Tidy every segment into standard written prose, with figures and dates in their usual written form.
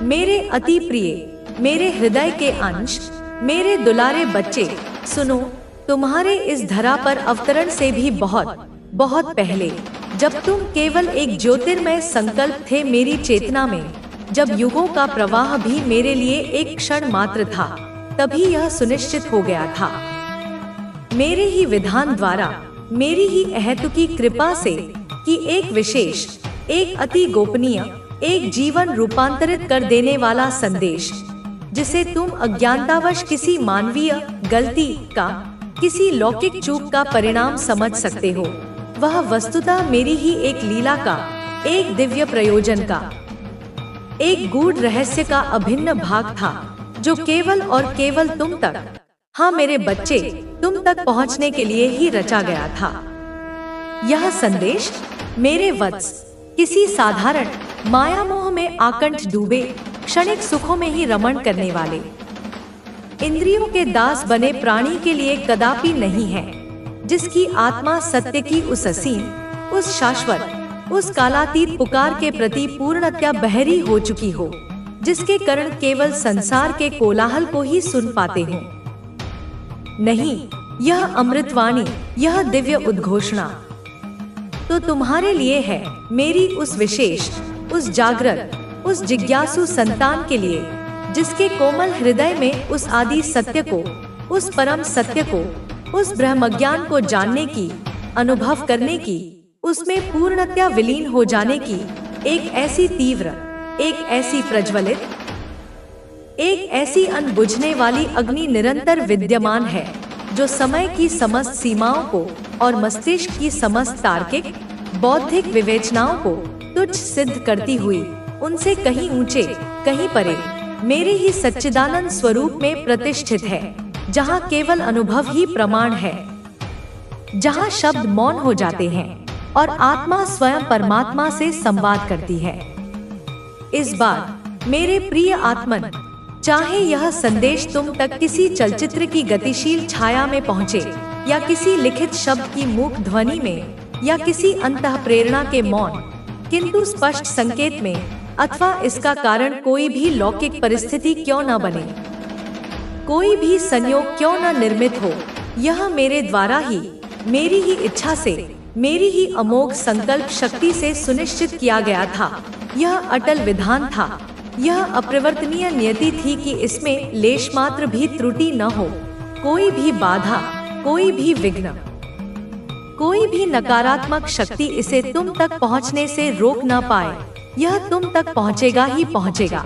मेरे अति प्रिय, मेरे हृदय के अंश, मेरे दुलारे बच्चे, सुनो। तुम्हारे इस धरा पर अवतरण से भी बहुत बहुत पहले, जब तुम केवल एक ज्योतिर्मय संकल्प थे मेरी चेतना में, जब युगों का प्रवाह भी मेरे लिए एक क्षण मात्र था, तभी यह सुनिश्चित हो गया था मेरे ही विधान द्वारा, मेरी ही अहेतुकी कृपा से, कि एक विशेष, एक अति गोपनीय, एक जीवन रूपांतरित कर देने वाला संदेश, जिसे तुम अज्ञानतावश किसी मानवीय गलती का, किसी लौकिक चूक का परिणाम समझ सकते हो, वह वस्तुतः मेरी ही एक लीला का, एक दिव्य प्रयोजन का, एक गूढ़ रहस्य का अभिन्न भाग था, जो केवल और केवल तुम तक, हाँ मेरे बच्चे, तुम तक पहुंचने के लिए ही रचा गया था। यह संदेश मेरे वत्स, किसी साधारण माया मोह में आकंठ डूबे, क्षणिक सुखों में ही रमण करने वाले, इंद्रियों के दास बने प्राणी के लिए कदापि नहीं है, जिसकी आत्मा सत्य की उस असीम, उस शाश्वत, उस कालातीत पुकार के प्रति पूर्णतया बहरी हो चुकी हो, जिसके कारण केवल संसार के कोलाहल को ही सुन पाते हो। नहीं, यह अमृतवाणी, यह दिव्य उद्घोषणा तो तुम्हारे लिए है, मेरी उस विशेष, उस जागृत, उस जिज्ञासु संतान के लिए, जिसके कोमल हृदय में उस आदि सत्य को, उस परम सत्य को, उस ब्रह्मज्ञान को जानने की, अनुभव करने की, उसमें पूर्णतया विलीन हो जाने की एक ऐसी तीव्र, एक ऐसी प्रज्वलित, एक ऐसी अनबुझने वाली अग्नि निरंतर विद्यमान है, जो समय की समस्त सीमाओं को और मस्तिष्क की समस्त तार्किक, बौद्धिक विवेचनाओं को तुच्छ सिद्ध करती हुई, उनसे कहीं ऊंचे, कहीं परे, मेरे ही सच्चिदानंद स्वरूप में प्रतिष्ठित है, जहाँ केवल अनुभव ही प्रमाण है, जहाँ शब्द मौन हो जाते हैं और आत्मा स्वयं परमात्मा से संवाद करती है। इस बार मेरे प्रिय आत्मन, चाहे यह संदेश तुम तक किसी चलचित्र की गतिशील छाया में पहुँचे, या किसी लिखित शब्द की मूक ध्वनि में, या किसी अंतः प्रेरणा के मौन किंतु स्पष्ट संकेत में, अथवा इसका कारण कोई भी लौकिक परिस्थिति क्यों न बने, कोई भी संयोग क्यों न निर्मित हो, यह मेरे द्वारा ही, मेरी ही इच्छा से, मेरी ही अमोघ संकल्प शक्ति से सुनिश्चित किया गया था। यह अटल विधान था, यह अपरिवर्तनीय नियति थी कि इसमें लेश मात्र भी त्रुटि न हो, कोई भी बाधा, कोई भी विघ्न, कोई भी नकारात्मक शक्ति इसे तुम तक पहुंचने से रोक न पाए। यह तुम तक पहुंचेगा ही पहुंचेगा,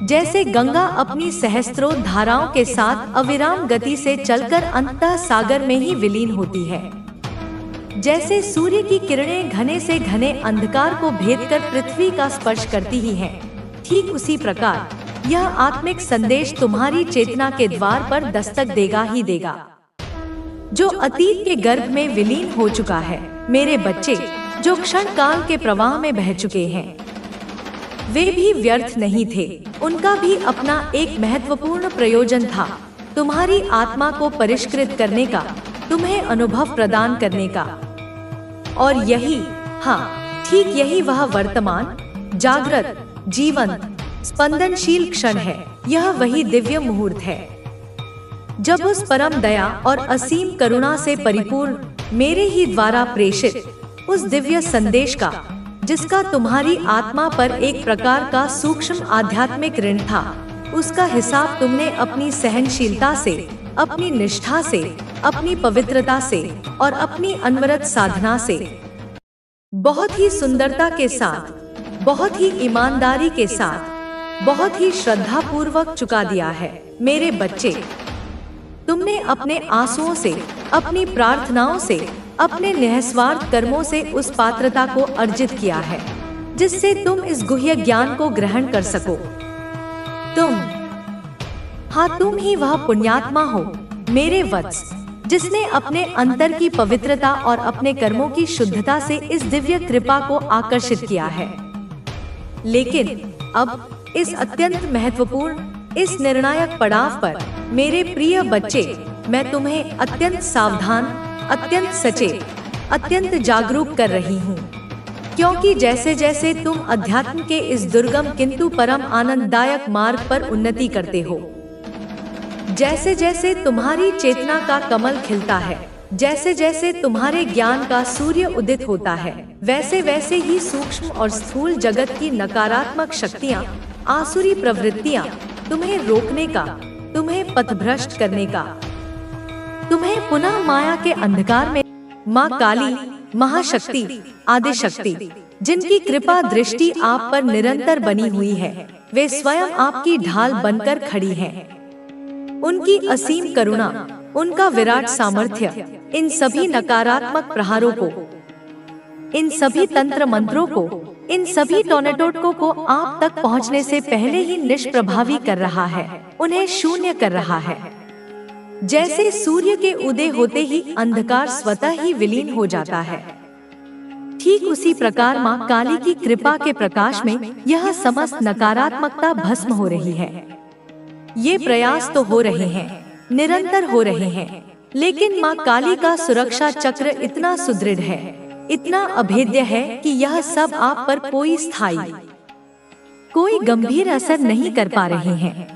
जैसे गंगा अपनी सहस्त्रों धाराओं के साथ अविराम गति से चलकर अंततः सागर में ही विलीन होती है, जैसे सूर्य की किरणें घने से घने अंधकार को भेदकर पृथ्वी का स्पर्श करती ही हैं, ठीक उसी प्रकार यह आत्मिक संदेश तुम्हारी चेतना के द्वार पर दस्तक देगा ही देगा, जो अतीत के गर्भ में विलीन हो चुका है। मेरे बच्चे, जो क्षण काल के प्रवाह में बह चुके हैं, वे भी व्यर्थ नहीं थे, उनका भी अपना एक महत्वपूर्ण प्रयोजन था, तुम्हारी आत्मा को परिष्कृत करने का, तुम्हें अनुभव प्रदान करने का। और यही, हाँ ठीक यही वह वर्तमान, जागृत, जीवंत, स्पंदनशील क्षण है, यह वही दिव्य मुहूर्त है, जब उस परम दया और असीम करुणा से परिपूर्ण मेरे ही द्वारा प्रेषित उस दिव्य संदेश का, जिसका तुम्हारी आत्मा पर एक प्रकार का सूक्ष्म आध्यात्मिक ऋण था, उसका हिसाब तुमने अपनी सहनशीलता से, अपनी निष्ठा से, अपनी पवित्रता से और अपनी अनवरत साधना से बहुत ही सुंदरता के साथ, बहुत ही ईमानदारी के साथ, बहुत ही श्रद्धा पूर्वक चुका दिया है। मेरे बच्चे, तुमने अपने आंसुओं से, अपनी प्रार्थनाओं से, अपने निःस्वार्थ कर्मों से उस पात्रता को अर्जित किया है, जिससे तुम इस गुह्य ज्ञान को ग्रहण कर सको। तुम ही वह पुण्यात्मा हो मेरे वत्स, जिसने अपने अंतर की पवित्रता और अपने कर्मों की शुद्धता से इस दिव्य कृपा को आकर्षित किया है। लेकिन अब इस अत्यंत महत्वपूर्ण, इस निर्णायक पड़ाव पर मेरे प्रिय बच्चे, मैं तुम्हें अत्यंत सावधान, अत्यंत सचेत, अत्यंत जागरूक कर रही हूँ। क्योंकि जैसे जैसे तुम अध्यात्म के इस दुर्गम किंतु परम आनंददायक मार्ग पर उन्नति करते हो, जैसे जैसे तुम्हारी चेतना का कमल खिलता है, जैसे जैसे तुम्हारे ज्ञान का सूर्य उदित होता है, वैसे वैसे ही सूक्ष्म और स्थूल जगत की नकारात्मक शक्तियाँ, आसुरी प्रवृत्तियाँ तुम्हें रोकने का, तुम्हें पथभ्रष्ट करने का, तुम्हें पुनः माया के अंधकार में माँ काली, महाशक्ति, आदिशक्ति, जिनकी कृपा दृष्टि आप पर निरंतर बनी हुई है, वे स्वयं आपकी ढाल बनकर खड़ी हैं। उनकी असीम करुणा, उनका विराट सामर्थ्य इन सभी नकारात्मक प्रहारों को, इन सभी तंत्र मंत्रों को, इन सभी टोनेटोटकों को आप तक पहुंचने से पहले ही निष्प्रभावी कर रहा है, उन्हें शून्य कर रहा है। जैसे सूर्य के उदय होते ही अंधकार स्वतः ही विलीन हो जाता है, ठीक उसी प्रकार माँ काली की कृपा के प्रकाश में यह समस्त नकारात्मकता भस्म हो रही है। ये प्रयास तो हो रहे हैं, निरंतर हो रहे हैं, लेकिन माँ काली का सुरक्षा चक्र इतना सुदृढ़ है, इतना अभेद्य है कि यह सब आप पर कोई स्थायी, कोई गंभीर असर नहीं कर पा रहे हैं।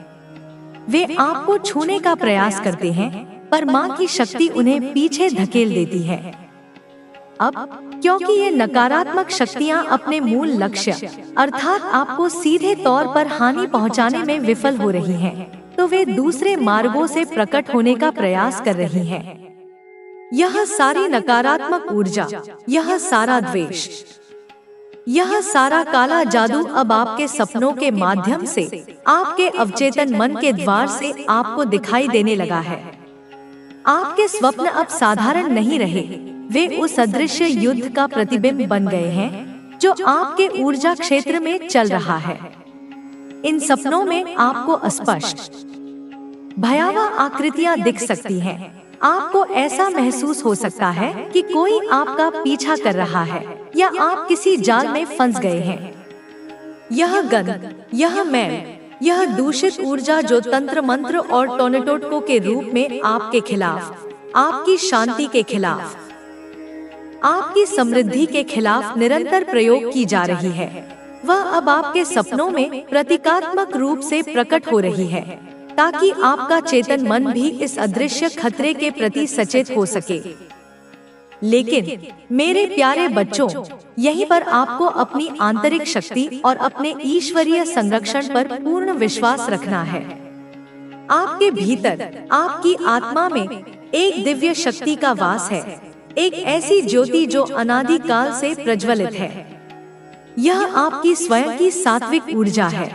वे आपको छूने का प्रयास करते हैं, पर माँ की शक्ति उन्हें पीछे धकेल देती है। अब क्योंकि ये नकारात्मक शक्तियाँ अपने मूल लक्ष्य अर्थात आपको सीधे तौर पर हानि पहुँचाने में विफल हो रही हैं, तो वे दूसरे मार्गों से प्रकट होने का प्रयास कर रही हैं। यह सारी नकारात्मक ऊर्जा, यह सारा द्वेष, यह सारा काला जादू अब आपके सपनों के माध्यम से, आपके अवचेतन मन के द्वार से आपको दिखाई देने लगा है। आपके स्वप्न अब साधारण नहीं रहे, वे उस अदृश्य युद्ध का प्रतिबिंब बन गए हैं जो आपके ऊर्जा क्षेत्र में चल रहा है। इन सपनों में आपको अस्पष्ट भयावह आकृतियां दिख सकती हैं। आपको ऐसा महसूस हो सकता है कि कोई आपका पीछा कर रहा है या आप किसी जाल में फंस गए हैं। यह गंध, यह मैल, यह दूषित ऊर्जा जो तंत्र मंत्र और टोनेटोटकों के रूप में आपके खिलाफ, आपकी शांति के खिलाफ, आपकी समृद्धि के खिलाफ निरंतर प्रयोग की जा रही है, वह अब आपके सपनों में प्रतीकात्मक रूप से प्रकट हो रही है, ताकि आपका चेतन मन भी इस अदृश्य खतरे के प्रति सचेत हो सके। लेकिन मेरे प्यारे बच्चों, यहीं पर आपको अपनी आंतरिक शक्ति और अपने ईश्वरीय संरक्षण पर पूर्ण विश्वास रखना है। आपके भीतर, आपकी आत्मा में एक दिव्य शक्ति का वास है, एक ऐसी ज्योति जो अनादि काल से प्रज्वलित है। यह आपकी स्वयं की सात्विक ऊर्जा है,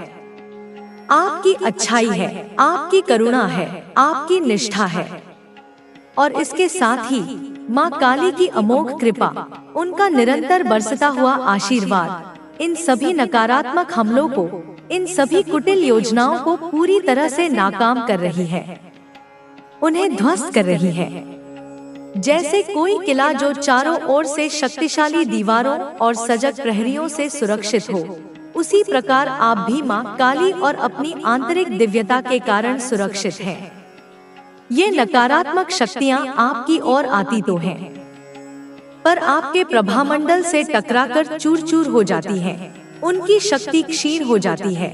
आपकी अच्छाई है, आपकी करुणा है, आपकी निष्ठा है, और इसके साथ ही माँ काली की अमोघ कृपा, उनका निरंतर बरसता हुआ आशीर्वाद इन सभी नकारात्मक हमलों को, इन सभी कुटिल योजनाओं को पूरी तरह से नाकाम कर रही है, उन्हें ध्वस्त कर रही है। जैसे कोई किला जो चारों ओर से शक्तिशाली दीवारों और सजग प्रहरियों से सुरक्षित हो, उसी प्रकार आप भी माँ काली और अपनी आंतरिक दिव्यता के कारण सुरक्षित हैं। ये नकारात्मक शक्तियाँ आपकी ओर आती तो हैं, पर आपके प्रभामंडल से टकराकर चूर-चूर हो जाती हैं, उनकी शक्ति क्षीण हो जाती है।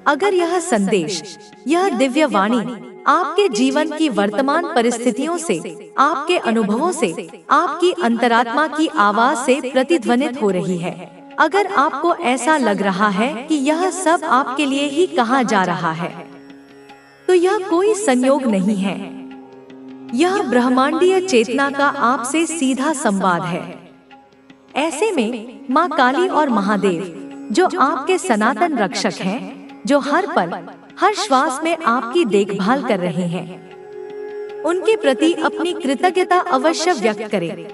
अगर यह संदेश, यह दिव्य वाणी आपके जीवन की वर्तमान परिस्थितियों से, आपके अनुभवों से, आपकी अंतरात्मा की आवाज से प्रतिध्वनित हो रही है, अगर आपको ऐसा लग रहा है कि यह सब आपके लिए ही कहा जा रहा है, तो यह कोई संयोग नहीं है। यह ब्रह्मांडीय चेतना का आपसे सीधा संवाद है। ऐसे में माँ काली और महादेव, जो आपके सनातन रक्षक हैं, जो हर पल, हर श्वास में आपकी देखभाल कर रहे हैं, उनके प्रति अपनी कृतज्ञता अवश्य व्यक्त करें।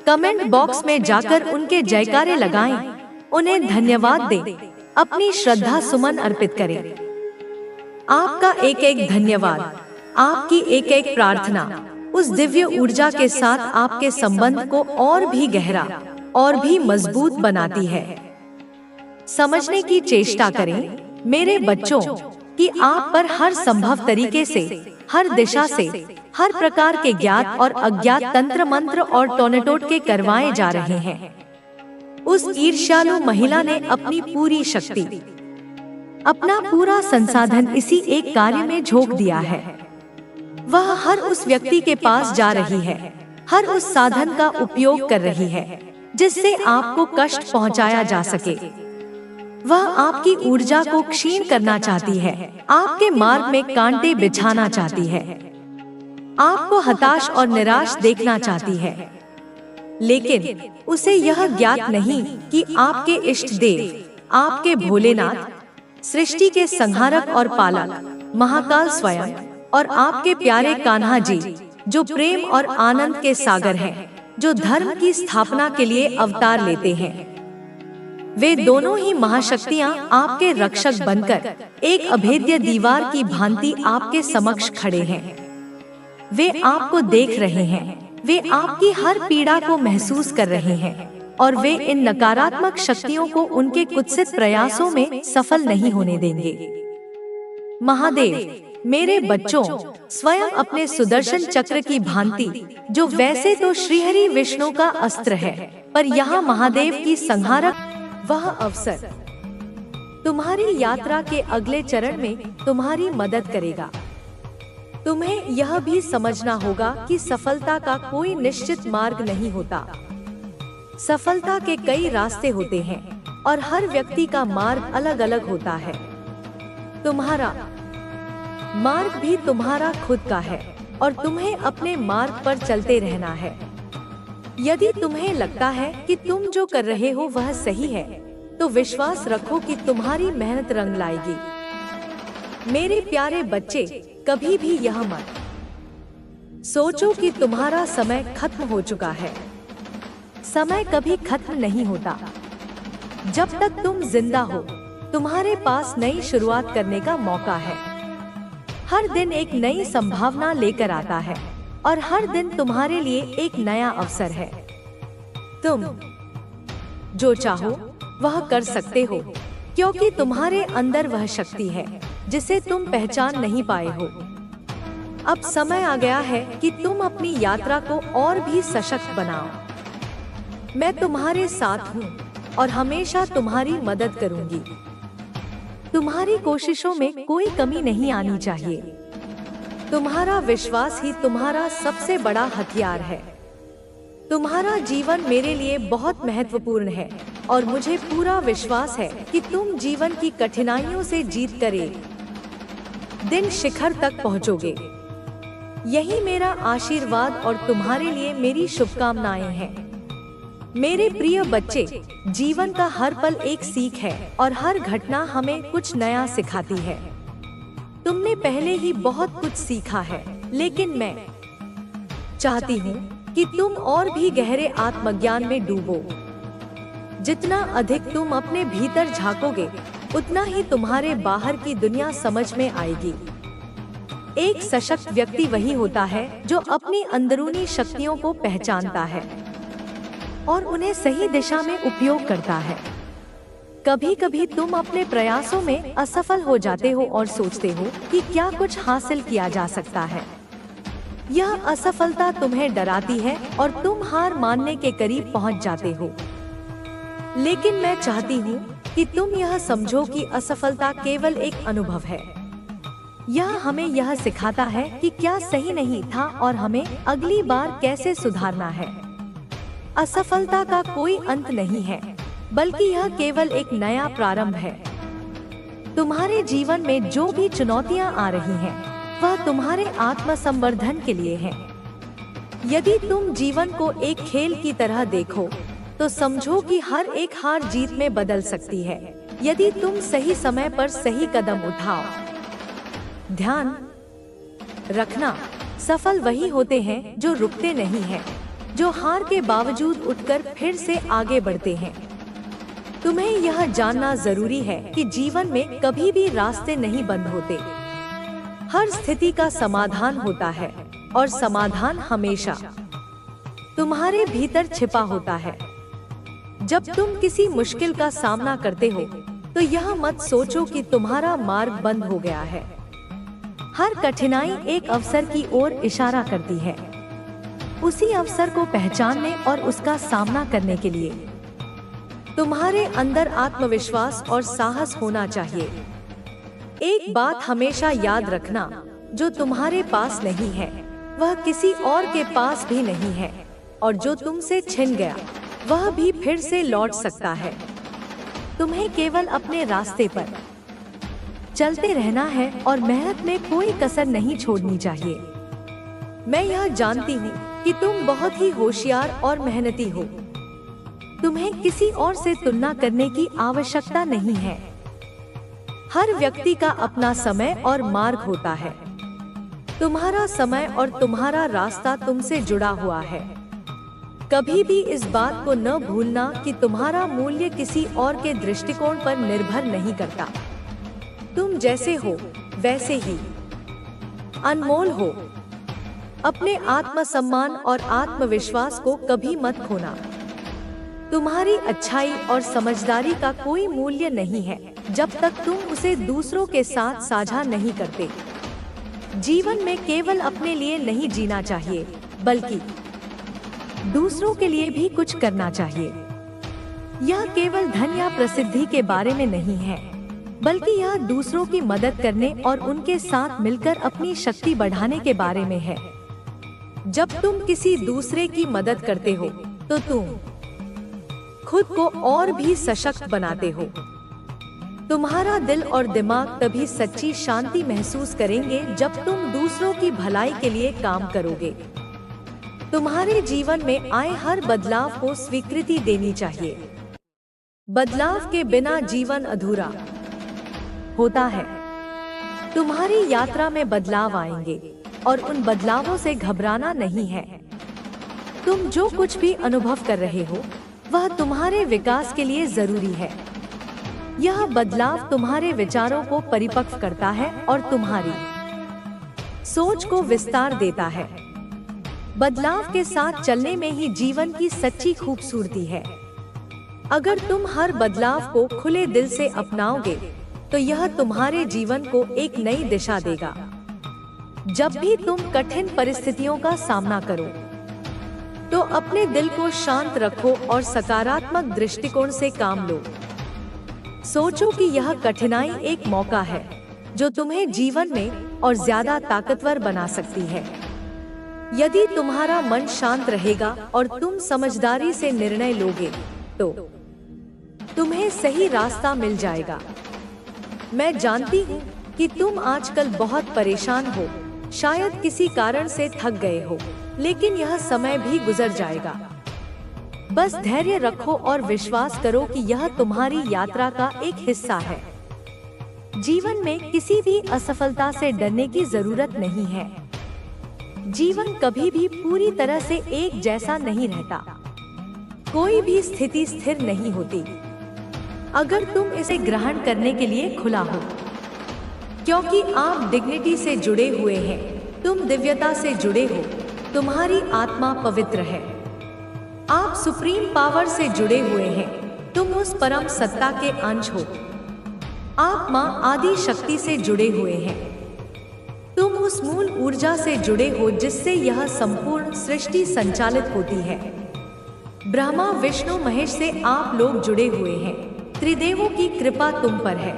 कमेंट बॉक्स में जाकर उनके जयकारे लगाएं, उन्हें धन्यवाद दें, अपनी श्रद्धा सुमन अर्पित करें। आपका एक एक धन्यवाद, आपकी एक एक प्रार्थना उस दिव्य ऊर्जा के साथ आपके संबंध को और भी गहरा और भी मजबूत बनाती है। समझने की चेष्टा करें मेरे बच्चों कि आप पर हर संभव तरीके से, हर दिशा से, हर प्रकार के ज्ञात और अज्ञात तंत्र मंत्र और टोनेटोटके करवाए जा रहे हैं। उस ईर्ष्यालु महिला ने अपनी पूरी शक्ति, अपना पूरा संसाधन इसी एक कार्य में झोंक दिया है। वह हर उस व्यक्ति के पास जा रही है, हर उस साधन का उपयोग कर रही है जिससे आपको कष्ट पहुंचाया जा सके। वह आपकी ऊर्जा को क्षीण करना चाहती है, आपके मार्ग में कांटे बिछाना चाहती है, आपको हताश और निराश देखना चाहती है। लेकिन उसे यह ज्ञात नहीं कि आपके इष्ट देव, आपके भोलेनाथ, सृष्टि के संहारक और पालक महाकाल स्वयं और आपके प्यारे कान्हा जी, जो प्रेम और आनंद के सागर हैं, जो धर्म की स्थापना के लिए अवतार लेते हैं, वे दोनों ही महाशक्तियां आपके रक्षक बनकर एक अभेद्य दीवार की भांति आपके समक्ष खड़े हैं। वे आपको देख रहे हैं, वे आपकी हर पीड़ा को महसूस कर रहे हैं और वे इन नकारात्मक शक्तियों को उनके कुत्सित प्रयासों में सफल नहीं होने देंगे। महादेव, मेरे बच्चों, स्वयं अपने सुदर्शन चक्र की भांति, जो वैसे तो श्रीहरि विष्णु का अस्त्र है, पर यहाँ महादेव की संहारक वह अवसर तुम्हारी यात्रा के अगले चरण में तुम्हारी मदद करेगा। तुम्हें यह भी समझना होगा कि सफलता का कोई निश्चित मार्ग नहीं होता। सफलता के कई रास्ते होते हैं और हर व्यक्ति का मार्ग अलग अलग होता है। तुम्हारा मार्ग भी तुम्हारा खुद का है और तुम्हें अपने मार्ग पर चलते रहना है। यदि तुम्हें लगता है कि तुम जो कर रहे हो वह सही है, तो विश्वास रखो कि तुम्हारी मेहनत रंग लाएगी। मेरे प्यारे बच्चे, कभी भी यह मत सोचो कि तुम्हारा समय खत्म हो चुका है। समय कभी खत्म नहीं होता। जब तक तुम जिंदा हो, तुम्हारे पास नई शुरुआत करने का मौका है। हर दिन एक नई संभावना लेकर आता है और हर दिन तुम्हारे लिए एक नया अवसर है। तुम जो चाहो वह कर सकते हो, क्योंकि तुम्हारे अंदर वह शक्ति है जिसे तुम पहचान नहीं पाए हो। अब समय आ गया है कि तुम अपनी यात्रा को और भी सशक्त बनाओ। मैं तुम्हारे साथ हूँ और हमेशा तुम्हारी मदद करूंगी। तुम्हारी कोशिशों में कोई कमी नहीं आनी चाहिए। तुम्हारा विश्वास ही तुम्हारा सबसे बड़ा हथियार है। तुम्हारा जीवन मेरे लिए बहुत महत्वपूर्ण है और मुझे पूरा विश्वास है कि तुम जीवन की कठिनाइयों से जीत कर एक दिन शिखर तक पहुंचोगे। यही मेरा आशीर्वाद और तुम्हारे लिए मेरी शुभकामनाएं हैं। मेरे प्रिय बच्चे, जीवन का हर पल एक सीख है और हर घटना हमें कुछ नया सिखाती है। तुमने पहले ही बहुत कुछ सीखा है, लेकिन मैं चाहती हूँ कि तुम और भी गहरे आत्मज्ञान में डूबो। जितना अधिक तुम अपने भीतर झांकोगे, उतना ही तुम्हारे बाहर की दुनिया समझ में आएगी। एक सशक्त व्यक्ति वही होता है जो अपनी अंदरूनी शक्तियों को पहचानता है और उन्हें सही दिशा में उपयोग करता है। कभी कभी तुम अपने प्रयासों में असफल हो जाते हो और सोचते हो कि क्या कुछ हासिल किया जा सकता है। यह असफलता तुम्हें डराती है और तुम हार मानने के करीब पहुंच जाते हो। लेकिन मैं चाहती हूँ कि तुम यह समझो कि असफलता केवल एक अनुभव है। यह हमें यह सिखाता है कि क्या सही नहीं था और हमें अगली बार कैसे सुधारना है। असफलता का कोई अंत नहीं है, बल्कि यह केवल एक नया प्रारंभ है। तुम्हारे जीवन में जो भी चुनौतियां आ रही हैं, वह तुम्हारे आत्मसंवर्धन के लिए है। यदि तुम जीवन को एक खेल की तरह देखो, तो समझो कि हर एक हार जीत में बदल सकती है, यदि तुम सही समय पर सही कदम उठाओ। ध्यान रखना, सफल वही होते हैं जो रुकते नहीं हैं, जो हार के बावजूद उठकर फिर से आगे बढ़ते हैं। तुम्हें यह जानना जरूरी है कि जीवन में कभी भी रास्ते नहीं बंद होते। हर स्थिति का समाधान होता है और समाधान हमेशा तुम्हारे भीतर छिपा होता है। जब तुम किसी मुश्किल का सामना करते हो, तो यह मत सोचो कि तुम्हारा मार्ग बंद हो गया है। हर कठिनाई एक अवसर की ओर इशारा करती है। उसी अवसर को पहचानने और उसका सामना करने के लिए तुम्हारे अंदर आत्मविश्वास और साहस होना चाहिए। एक बात हमेशा याद रखना, जो तुम्हारे पास नहीं है वह किसी और के पास भी नहीं है, और जो तुमसे छिन गया वह भी फिर से लौट सकता है। तुम्हें केवल अपने रास्ते पर चलते रहना है और मेहनत में कोई कसर नहीं छोड़नी चाहिए। मैं यह जानती हूँ कि तुम बहुत ही होशियार और मेहनती हो। तुम्हें किसी और से तुलना करने की आवश्यकता नहीं है। हर व्यक्ति का अपना समय और मार्ग होता है। तुम्हारा समय और तुम्हारा रास्ता तुमसे जुड़ा हुआ है। कभी भी इस बात को न भूलना कि तुम्हारा मूल्य किसी और के दृष्टिकोण पर निर्भर नहीं करता। तुम जैसे हो वैसे ही अनमोल हो। अपने आत्मसम्मान और आत्मविश्वास को कभी मत खोना। तुम्हारी अच्छाई और समझदारी का कोई मूल्य नहीं है जब तक तुम उसे दूसरों के साथ साझा नहीं करते। जीवन में केवल अपने लिए नहीं जीना चाहिए, बल्कि दूसरों के लिए भी कुछ करना चाहिए। यह केवल धन या प्रसिद्धि के बारे में नहीं है, बल्कि यह दूसरों की मदद करने और उनके साथ मिलकर अपनी शक्ति बढ़ाने के बारे में है। जब तुम किसी दूसरे की मदद करते हो तो तुम खुद को और भी सशक्त बनाते हो। तुम्हारा दिल और दिमाग तभी सच्ची शांति महसूस करेंगे जब तुम दूसरों की भलाई के लिए काम करोगे। तुम्हारे जीवन में आए हर बदलाव को स्वीकृति देनी चाहिए। बदलाव के बिना जीवन अधूरा होता है। तुम्हारी यात्रा में बदलाव आएंगे और उन बदलावों से घबराना नहीं है। तुम जो कुछ भी अनुभव कर रहे हो वह तुम्हारे विकास के लिए जरूरी है। यह बदलाव तुम्हारे विचारों को परिपक्व करता है और तुम्हारी सोच को विस्तार देता है। बदलाव के साथ चलने में ही जीवन की सच्ची खूबसूरती है। अगर तुम हर बदलाव को खुले दिल से अपनाओगे तो यह तुम्हारे जीवन को एक नई दिशा देगा। जब भी तुम कठिन परिस्थितियों का सामना करो तो अपने दिल को शांत रखो और सकारात्मक दृष्टिकोण से काम लो। सोचो कि यह कठिनाई एक मौका है जो तुम्हें जीवन में और ज्यादा ताकतवर बना सकती है। यदि तुम्हारा मन शांत रहेगा और तुम समझदारी से निर्णय लोगे तो तुम्हें सही रास्ता मिल जाएगा। मैं जानती हूँ कि तुम आजकल बहुत परेशान हो, शायद किसी कारण से थक गए हो, लेकिन यह समय भी गुजर जाएगा। बस धैर्य रखो और विश्वास करो कि यह तुम्हारी यात्रा का एक हिस्सा है। जीवन में किसी भी असफलता से डरने की जरूरत नहीं है। जीवन कभी भी पूरी तरह से एक जैसा नहीं रहता। कोई भी स्थिति स्थिर नहीं होती। अगर तुम इसे ग्रहण करने के लिए खुला हो, क्योंकि आप डिग्निटी से जुड़े हुए हैं, तुम दिव्यता से जुड़े हो, तुम्हारी आत्मा पवित्र है। आप सुप्रीम पावर से जुड़े हुए हैं, तुम उस परम सत्ता के अंश हो। आप मां आदि शक्ति से जुड़े हुए हैं, तुम उस मूल ऊर्जा से जुड़े हो जिससे यह संपूर्ण सृष्टि संचालित होती है। ब्रह्मा विष्णु महेश से आप लोग जुड़े हुए हैं। त्रिदेवों की कृपा तुम पर है,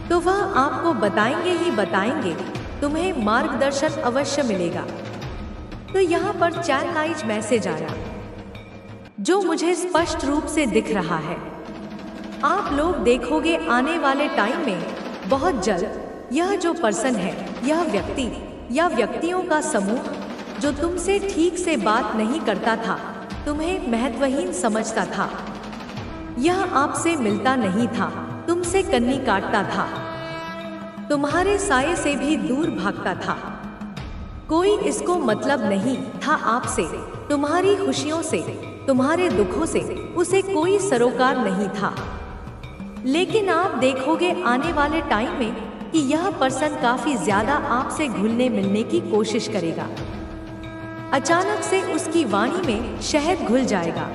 तो वह आपको बताएंगे ही बताएंगे। तुम्हें मार्गदर्शन अवश्य मिलेगा। तो यहाँ पर चैनलाइज मैसेज आया जो मुझे स्पष्ट रूप से दिख रहा है। आप लोग देखोगे आने वाले टाइम में बहुत जल्द यह जो पर्सन है, यह व्यक्ति या व्यक्तियों का समूह जो तुमसे ठीक से बात नहीं करता था, तुम्हें महत्वहीन समझता था, यह आपसे मिलता नहीं था, तुमसे कन्नी काटता था, तुम्हारे साये से भी दूर भागता था, कोई इसको मतलब नहीं था आपसे, तुम्हारी खुशियों से, तुम्हारे दुखों से उसे कोई सरोकार नहीं था। लेकिन आप देखोगे आने वाले टाइम में कि यह पर्सन काफी ज्यादा आपसे घुलने मिलने की कोशिश करेगा। अचानक से उसकी वाणी में शहद घुल जाएगा,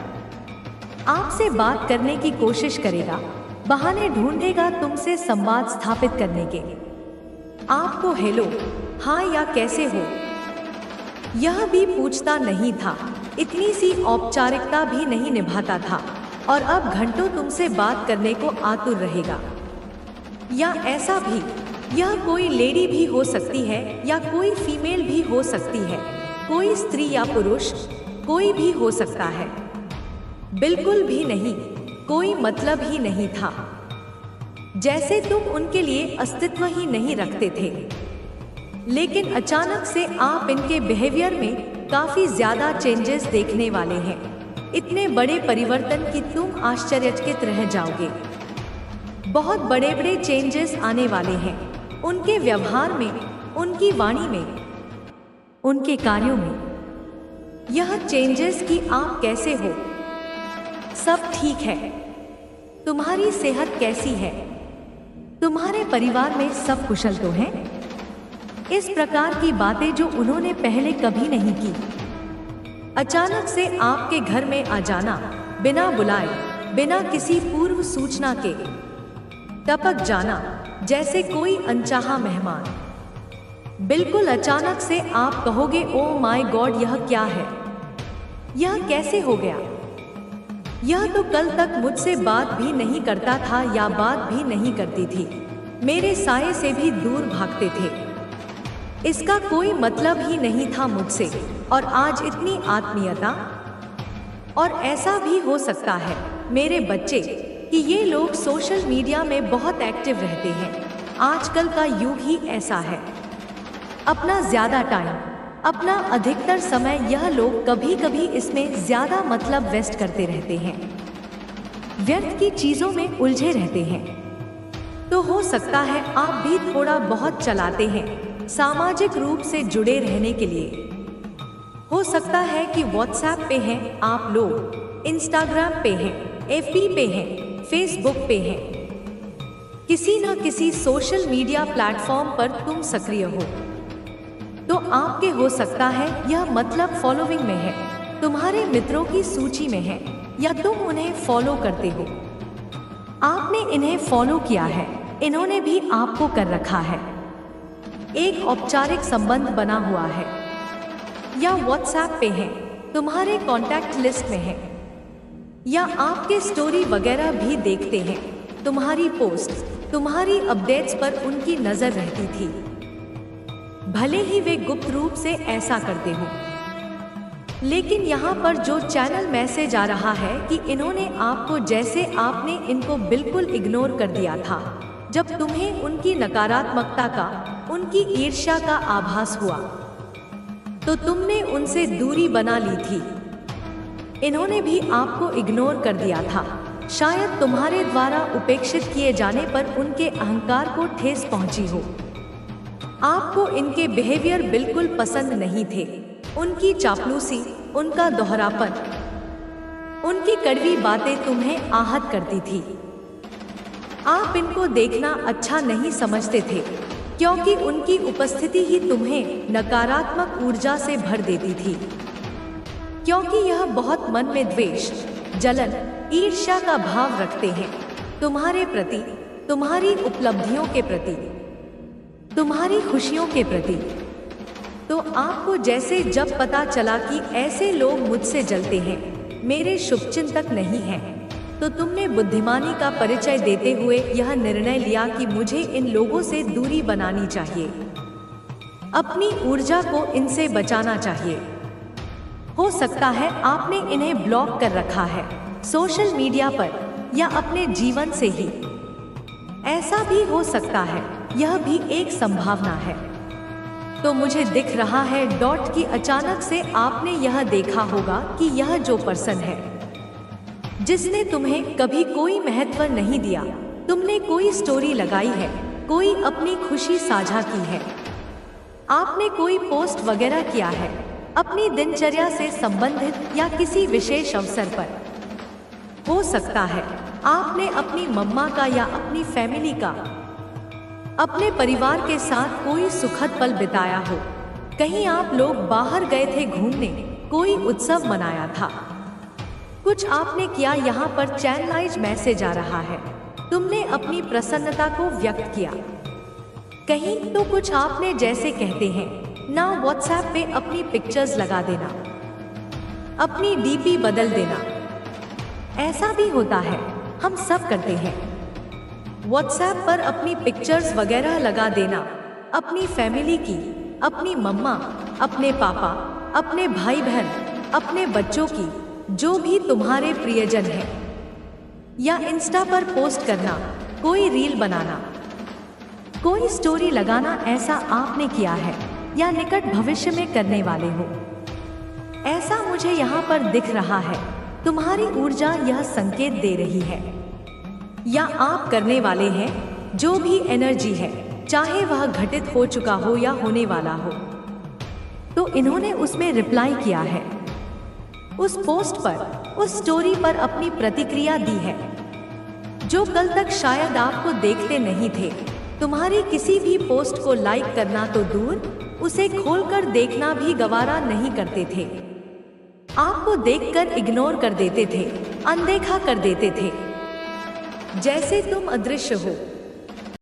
आपसे बात करने की कोशिश करेगा, बहाने ढूंढेगा तुमसे संवाद स्थापित करने के। आपको हेलो, हाँ या कैसे हो यह भी पूछता नहीं था, इतनी सी औपचारिकता भी नहीं निभाता था और अब घंटों तुमसे बात करने को आतुर रहेगा। या ऐसा भी, यह कोई लेडी भी हो सकती है या कोई फीमेल भी हो सकती है, कोई स्त्री या पुरुष, कोई भी हो सकता है। बिल्कुल भी नहीं, कोई मतलब ही नहीं था। जैसे तुम उनके लिए अस्तित्व ही नहीं रखते थे। लेकिन अचानक से आप इनके बिहेवियर में काफी ज्यादा चेंजेस देखने वाले हैं। इतने बड़े परिवर्तन कि तुम आश्चर्यचकित रह जाओगे। बहुत बड़े बड़े चेंजेस आने वाले हैं, उनके व्यवहार में, उनकी वाणी में, उनके कार्यों में। यह चेंजेस कि आप कैसे हो, सब ठीक है, तुम्हारी सेहत कैसी है, तुम्हारे परिवार में सब कुशल तो हैं? इस प्रकार की बातें जो उन्होंने पहले कभी नहीं की। अचानक से आपके घर में आ जाना, बिना बुलाए, बिना किसी पूर्व सूचना के टपक जाना, जैसे कोई अनचाहा मेहमान। बिल्कुल अचानक से आप कहोगे, ओ माय गॉड, यह क्या है, यह कैसे हो गया? यह तो कल तक मुझसे बात भी नहीं करता था या बात भी नहीं करती थी, मेरे साये से भी दूर भागते थे, इसका कोई मतलब ही नहीं था मुझसे, और आज इतनी आत्मीयता। और ऐसा भी हो सकता है मेरे बच्चे कि ये लोग सोशल मीडिया में बहुत एक्टिव रहते हैं। आजकल का युग ही ऐसा है। अपना ज्यादा टाइम, अपना अधिकतर समय यह लोग कभी कभी इसमें ज्यादा मतलब वेस्ट करते रहते हैं, व्यर्थ की चीजों में उलझे रहते हैं। तो हो सकता है आप भी थोड़ा बहुत चलाते हैं सामाजिक रूप से जुड़े रहने के लिए। हो सकता है कि व्हाट्सएप पे हैं आप लोग, इंस्टाग्राम पे हैं, एफबी पे हैं, फेसबुक पे हैं, किसी न किसी सोशल मीडिया प्लेटफॉर्म पर तुम सक्रिय हो। तो आपके हो सकता है यह मतलब फॉलोइंग में है, तुम्हारे मित्रों की सूची में है, या तुम उन्हें फॉलो करते हो। आपने इन्हें फॉलो किया है, इन्होंने भी आपको कर रखा है, एक औपचारिक संबंध बना हुआ है। या व्हाट्सएप पे हैं, तुम्हारे कॉन्टैक्ट लिस्ट में है, या आपके स्टोरी वगैरह भी देखते हैं, तुम्हारी पोस्ट, तुम्हारी अपडेट्स पर उनकी नजर रहती थी, भले ही वे गुप्त रूप से ऐसा करते हो। लेकिन यहाँ पर जो चैनल मैसेज आ रहा है कि इन्होंने आपको, जैसे आपने इनको बिल्कुल इग्नोर कर दिया था जब तुम्हें उनकी नकारात्मकता का, उनकी ईर्ष्या का आभास हुआ, तो तुमने उनसे दूरी बना ली थी। इन्होंने भी आपको इग्नोर कर दिया था। शायद तुम्हारे द्वारा उपेक्षित किए जाने पर उनके अहंकार को ठेस पहुंची हो। आपको इनके बिहेवियर बिल्कुल पसंद नहीं थे, उनकी चापलूसी, उनका दोहरापन, उनकी कड़वी बातें तुम्हें आहत करती थी। आप इनको देखना अच्छा नहीं समझते थे, क्योंकि उनकी उपस्थिति ही तुम्हें नकारात्मक ऊर्जा से भर देती थी, क्योंकि यह बहुत मन में द्वेष, जलन, ईर्ष्या का भाव रखते हैं तुम्हारे प्रति, तुम्हारी उपलब्धियों के प्रति, तुम्हारी खुशियों के प्रति। तो आपको जैसे जब पता चला कि ऐसे लोग मुझसे जलते हैं, मेरे शुभचिंतक नहीं हैं, तो तुमने बुद्धिमानी का परिचय देते हुए यह निर्णय लिया कि मुझे इन लोगों से दूरी बनानी चाहिए, अपनी ऊर्जा को इनसे बचाना चाहिए। हो सकता है आपने इन्हें ब्लॉक कर रखा है सोशल मीडिया पर या अपने जीवन से ही। ऐसा भी हो सकता है, यह भी एक संभावना है। तो मुझे दिख रहा है डॉट कि अचानक से आपने यह देखा होगा कि यह जो पर्सन है जिसने तुम्हें कभी कोई महत्व नहीं दिया, तुमने कोई स्टोरी लगाई है, कोई अपनी खुशी साझा की है, आपने कोई पोस्ट वगैरह किया है अपनी दिनचर्या से संबंधित या किसी विशेष अवसर पर। हो सकता है आपने अपनी मम्मा का या अपनी फैमिली का, अपने परिवार के साथ कोई सुखद पल बिताया हो। कहीं आप लोग बाहर गए थे घूमने, कोई उत्सव मनाया था, कुछ आपने किया। यहाँ पर चैनलाइज मैसेज आ रहा है, तुमने अपनी प्रसन्नता को व्यक्त किया। कहीं तो कुछ आपने, जैसे कहते हैं ना, व्हाट्सएप पे अपनी पिक्चर्स लगा देना, अपनी डीपी बदल देना, ऐसा भी होता है, हम सब करते हैं। व्हाट्सएप पर अपनी पिक्चर्स वगैरह लगा देना, अपनी फैमिली की, अपनी मम्मा, अपने पापा, अपने भाई बहन, अपने बच्चों की, जो भी तुम्हारे प्रियजन हैं। या इंस्टा पर पोस्ट करना, कोई रील बनाना, कोई स्टोरी लगाना, ऐसा आपने किया है या निकट भविष्य में करने वाले हो। ऐसा मुझे यहाँ पर दिख रहा है। तुम्हारी ऊर्जा यह संकेत दे रही है, या आप करने वाले हैं, जो भी एनर्जी है, चाहे वह घटित हो चुका हो या होने वाला हो। तो इन्होंने उसमें रिप्लाई किया है, उस पोस्ट पर, उस स्टोरी पर अपनी प्रतिक्रिया दी है। जो कल तक शायद आपको देखते नहीं थे, तुम्हारी किसी भी पोस्ट को लाइक करना तो दूर, उसे खोलकर देखना भी गवारा नहीं करते थे। आपको देखकर इग्नोर कर देते थे, अनदेखा कर देते थे, जैसे तुम अदृश्य हो।